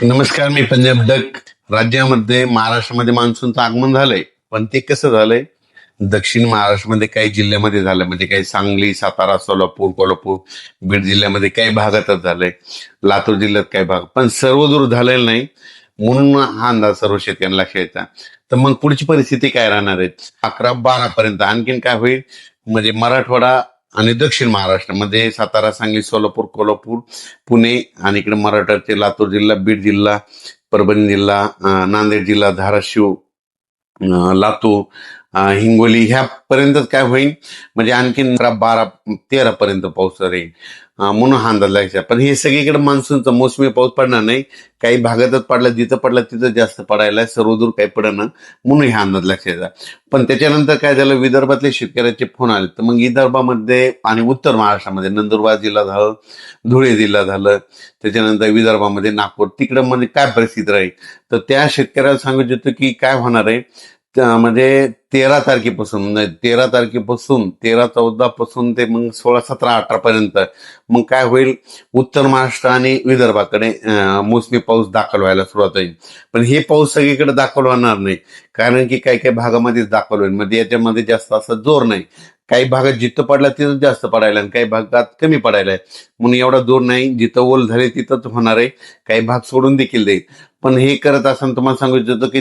नमस्कार, मी पंजाब डक. राज्यामध्ये महाराष्ट्रामध्ये मान्सूनचं आगमन झालंय, पण ते कसं झालंय, दक्षिण महाराष्ट्रामध्ये काही जिल्ह्यामध्ये झालं, म्हणजे काही सांगली, सातारा, सोलापूर, कोल्हापूर, बीड जिल्ह्यामध्ये काही भागातच झालंय, लातूर जिल्ह्यात काही भाग, पण सर्वदूर झालेलं नाही. म्हणून हा अंदाज सर्व शेतकऱ्यांना लक्षात येतात. तर मग पुढची परिस्थिती काय राहणार आहे? 11-12 पर्यंत आणखीन काय होईल, म्हणजे मराठवाडा आणि दक्षिण महाराष्ट्रामध्ये सातारा, सांगली, सोलापूर, कोल्हापूर, पुणे आणि इकडे मराठवाड्याचे लातूर जिल्हा, बीड जिल्हा, परभणी जिल्हा, नांदेड जिल्हा, धाराशिव, लातूर, हिंगोली ह्या पर्यंतच काय होईल, म्हणजे आणखीन 12-13 पर्यंत पाऊस राहील. म्हणून हा अंदाज लागायचा. पण हे सगळीकडे मान्सूनचा मोसमी पाऊस पडणार नाही. काही भागातच पडला, जिथं पडला तिथं जास्त पडायला, सर्वदूर काही पडणं, म्हणून हा अंदाज लक्षात. पण त्याच्यानंतर काय झालं, विदर्भातले शेतकऱ्याचे फोन आले. तर मग विदर्भामध्ये आणि उत्तर महाराष्ट्रामध्ये नंदुरबार जिल्हा झालं, धुळे जिल्हा झालं, त्याच्यानंतर विदर्भामध्ये नागपूर, तिकडं म्हणजे काय परिस्थिती राहील. तर त्या शेतकऱ्याला सांगत होतं की काय होणार आहे, म्हणजे 13 तारखेपासून, म्हणजे 13 तारखेपासून 13-14 पासून ते मग 16-17-18 पर्यंत मग काय होईल, उत्तर महाराष्ट्र आणि विदर्भाकडे मोसमी पाऊस दाखल व्हायला सुरुवात होईल. पण हे पाऊस सगळीकडे दाखल होणार नाही, कारण की काही काही भागामध्येच दाखल होईल. म्हणजे याच्यामध्ये जास्त असा जोर नाही. काही भागात जिथं पडला तिथं जास्त पडायला आणि काही भागात कमी पडायला आहे. म्हणून एवढा जोर नाही, जिथं ओल झाले तिथंच होणार आहे. काही भाग सोडून देखील देईल. पण हे करत असताना तुम्हाला सांगू इच्छितो की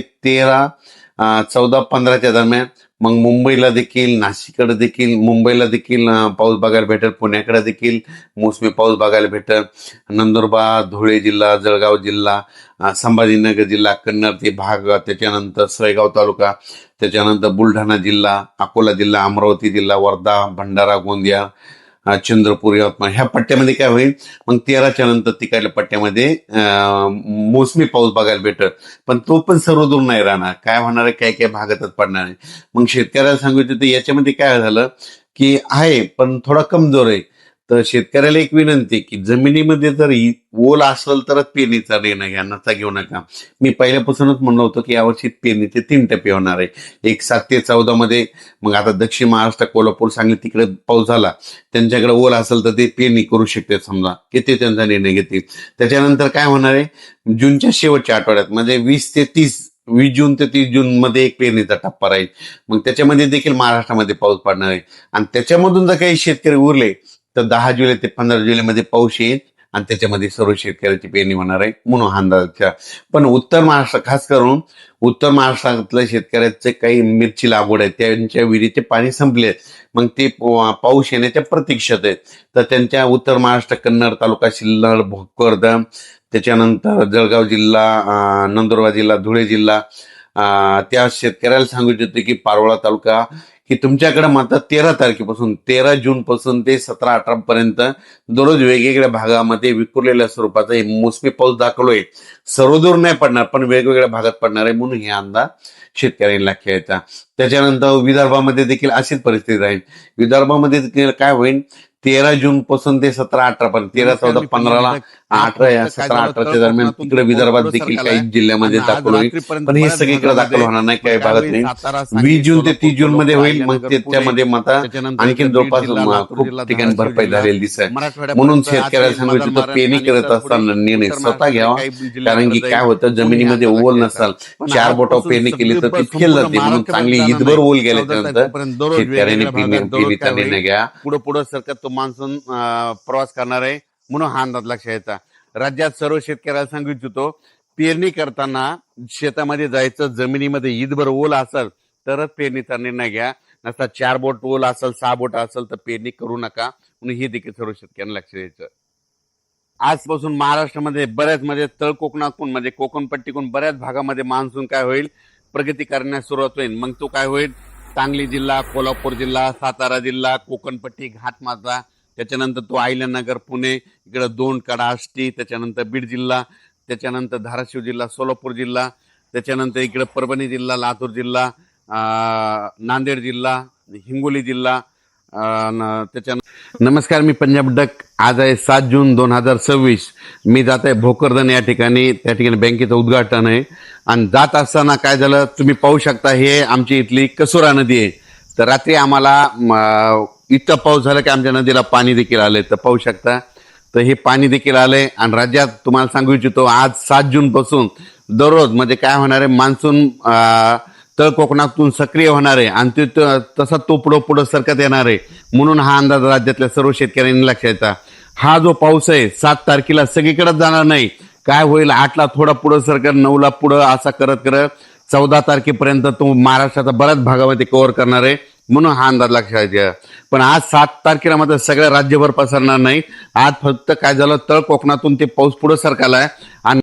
14-15च्या दरम्यान मग मुंबईला देखील, नाशिककडे देखील, मुंबईला देखील पाऊस बघायला भेटेल, पुण्याकडे देखील मोसमी पाऊस बघायला भेटेल. नंदुरबार, धुळे जिल्हा, जळगाव जिल्हा, संभाजीनगर जिल्हा, कन्नड ते भाग, त्याच्यानंतर सोयगाव तालुका, त्याच्यानंतर बुलढाणा जिल्हा, अकोला जिल्हा, अमरावती जिल्हा, वर्धा, भंडारा, गोंदिया, चंद्रपूर, यवतमाळ ह्या पट्ट्यामध्ये काय होईल, मग 13च्या नंतर तिकडल्या पट्ट्यामध्ये मोसमी पाऊस बघायला भेटत. पण तो पण सर्वदूर नाही राहणार. काय होणार आहे, काही काही भागातच पडणार आहे. मग शेतकऱ्याला सांगितलं तर याच्यामध्ये काय झालं की आहे, पण थोडा कमजोर आहे. तर शेतकऱ्याला एक विनंती की जमिनीमध्ये जर ओल असेल तरच पेरणीचा निर्णय घ्या, नसा घेऊ नका. मी पहिल्यापासूनच म्हणलं होतं की यावर्षी पेरणीचे 3 टप्पे होणार आहे. एक 7 ते 14 मध्ये. मग आता दक्षिण महाराष्ट्र, कोल्हापूर, सांगली तिकडे पाऊस झाला, त्यांच्याकडे ओल असेल तर ते पेरणी करू शकते, समजा की ते त्यांचा निर्णय घेतील. त्याच्यानंतर काय होणार आहे, जूनच्या शेवटच्या आठवड्यात, म्हणजे 20 जून ते 30 जून मध्ये एक पेरणीचा टप्पा राहील. मग त्याच्यामध्ये देखील महाराष्ट्रामध्ये पाऊस पडणार आहे. आणि त्याच्यामधून जर काही शेतकरी उरले तर 10 जुलै ते 15 जुलैमध्ये पाऊस येईल आणि त्याच्यामध्ये सर्व शेतकऱ्याची पेरणी होणार आहे, म्हणून हा अंदाज. पण उत्तर महाराष्ट्र, खास करून उत्तर महाराष्ट्रातल्या शेतकऱ्याचे काही मिरची लागवड आहे, त्यांच्या विहिरीचे पाणी संपले, मग ते पाऊस येण्याच्या प्रतीक्षेत आहेत. तर त्यांच्या उत्तर महाराष्ट्र, कन्नड तालुका, सिल्लोड, भोकरदन, त्याच्यानंतर जळगाव जिल्हा, नंदुरबार जिल्हा, धुळे जिल्हा, त्या शेतकऱ्याला सांगू इच्छितो की पारोळा तालुका, की तुमच्याकडे मात्र 13 तारखेपासून 13 जून पासून ते 17-18 पर्यंत दररोज वेगवेगळ्या भागामध्ये विखुरलेल्या स्वरूपाचा हे मोसमी पाऊस दाखवलोय. सर्वदूर नाही पडणार, पण वेगवेगळ्या भागात पडणार आहे, म्हणून हे अंदाज शेतकऱ्यांनी लक्षात येतात. त्याच्यानंतर विदर्भामध्ये देखील अशीच परिस्थिती राहील. विदर्भामध्ये देखील काय होईल, 13 जून पासून ते 17-18 पर्यंत, 13-14-15ला 17-18च्या दरम्यान तिकडे विदर्भात देखील काही जिल्ह्यामध्ये दाखल होईल. पण हे सगळीकडे दाखल होणार नाही, काही भागात नाही. 20 जून ते 30 जून मध्ये होईल. मग त्याच्यामध्ये माता आणखी जवळपास खूप ठिकाणी भरपाई झालेली दिसत. म्हणून शेतकऱ्याला सांगायचं, पेरणी करत असताना निर्णय स्वतः घ्यावा, कारण की काय होतं, जमिनीमध्ये ओल नसाल, 4 बोटावर पेरणी केली तर ती फेल जाते. म्हणून चांगली ईदभर ओल गेल्यानंतर शेतकऱ्याने पेरणीचा निर्णय घ्या. पुढे पुढे सरकत तो मान्सून प्रवास करणार आहे, म्हणून हा अंदाज लक्षात येतात. राज्यात सर्व शेतकऱ्याला सांगू इच्छितो, पेरणी करताना शेतामध्ये जायचं, जमिनीमध्ये ईदभर ओल असेल तरच पेरणीचा निर्णय घ्या. नसता 4 बोट ओल असेल, 6 बोट असेल तर पेरणी करू नका, म्हणून हे देखील सर्व शेतकऱ्यांना लक्ष द्यायचं. आजपासून महाराष्ट्रामध्ये बऱ्याच, म्हणजे तळ कोकणातून, म्हणजे कोकणपट्टीतून बऱ्याच भागामध्ये मान्सून काय होईल, प्रगती करण्यास सुरुवात होईल. मग तो काय होईल, सांगली जिल्हा, कोल्हापूर जिल्हा, सातारा जिल्हा, कोकणपट्टी, घाटमाथा, त्याच्यानंतर तो अहिल्यानगर, पुणे, इकडे 2 कडा, आष्टी, त्याच्यानंतर बीड जिल्हा, त्याच्यानंतर धाराशिव जिल्हा, सोलापूर जिल्हा, त्याच्यानंतर इकडे परभणी जिल्हा, लातूर जिल्हा, नांदेड जिल्हा, हिंगोली जिल्हा, त्याच्यानंतर. नमस्कार, मी पंजाब डक. आज आहे 7 जून 2026. मी जात आहे भोकरदन या ठिकाणी. त्या ठिकाणी बँकेचं उद्घाटन आहे. आणि जात असताना काय झालं, तुम्ही पाहू शकता, हे आमची इथली कसुरा नदी आहे. तर रात्री आम्हाला इतका पाऊस झाला की आमच्या नदीला पाणी देखील आले. तर पाहू शकता तर हे पाणी देखील आलंय. आणि राज्यात तुम्हाला सांगू इच्छितो आज 7 जून पासून दररोज म्हणजे काय होणार आहे, मान्सून तळ कोकणातून सक्रिय होणार आहे आणि तसा तो पुढं सरकत येणार आहे. म्हणून हा अंदाज राज्यातल्या सर्व शेतकऱ्यांनी लक्षात घ्यायचा. हा जो पाऊस आहे 7 तारखेला सगळीकडेच जाणार नाही. काय होईल, 8ला थोडा पुढं सरकत, 9ला पुढं, असा करत करत 14 तारखेपर्यंत तो महाराष्ट्राचा बऱ्याच भागामध्ये कव्हर करणार आहे. म्हणून हा अंदाज लक्षात घ्या. पण आज 7 तारखेला मात्र सगळ्या राज्यभर पसरणार नाही. आज फक्त काय झालं, तळ कोकणातून ते पाऊस पुढे सरकालाय आणि